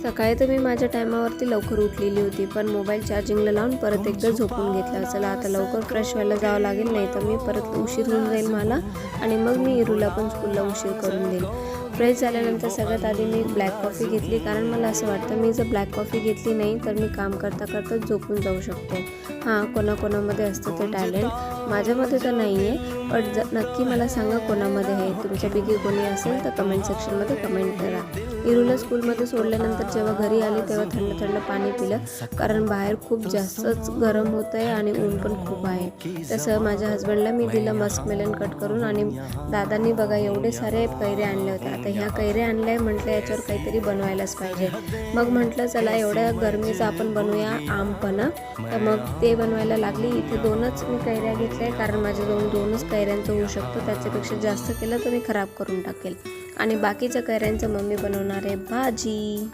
सकाळी तर मी माझ्या टायमावरती लवकर उठलेली होती, पण मोबाईल चार्जिंगला लावून परत एकदा झोपून घेतला. चला आता लवकर फ्रेश व्हायला जावं लागेल, नाही तर मी परत उशीर होऊन जाईल मला आणि मग मी इरूला पण स्कूलला उशीर करून देईल. फ्रेश झाल्यानंतर सगळ्यात आधी मी ब्लॅक कॉफी घेतली, कारण मला असं वाटतं मी जर ब्लॅक कॉफी घेतली नाही तर मी काम करता करता झोपून जाऊ शकते. हां, कोणाकोणामध्ये असतं ते टॅलेंट, माझ्यामध्ये तर नाही आहे. पण नक्की मला सांगा कोणामध्ये आहे. तुमच्यापैकी कोणी असेल तर कमेंट सेक्शनमध्ये कमेंट करा. इरूला स्कूलमध्ये सोडल्यानंतर जेव्हा घरी आली तेव्हा थंड थंड पाणी पिलं, कारण बाहेर खूप जास्तच गरम होतं आहे आणि ऊन पण खूप आहे. तसं माझ्या हस्बंडला मी दिलं मस्कमेलन कट करून, आणि दादांनी बघा एवढे सारे कैरे आणले होते. आता ह्या कैरे आणल्या म्हटलं याच्यावर काहीतरी बनवायलाच पाहिजे. मग म्हटलं चला एवढ्या गरमीचं आपण बनवूया आमपणा, तर मग ते बनवायला लागली. इथे 2च मी कैऱ्या घेतल्या, कारण माझ्याजवळ 2च कैऱ्यांचं होऊ शकतो. त्याच्यापेक्षा जास्त केलं तर मी खराब करून टाकेल. आणि बाकीच्या कैऱ्यांचं मम्मी बनवणार आहे भाजी.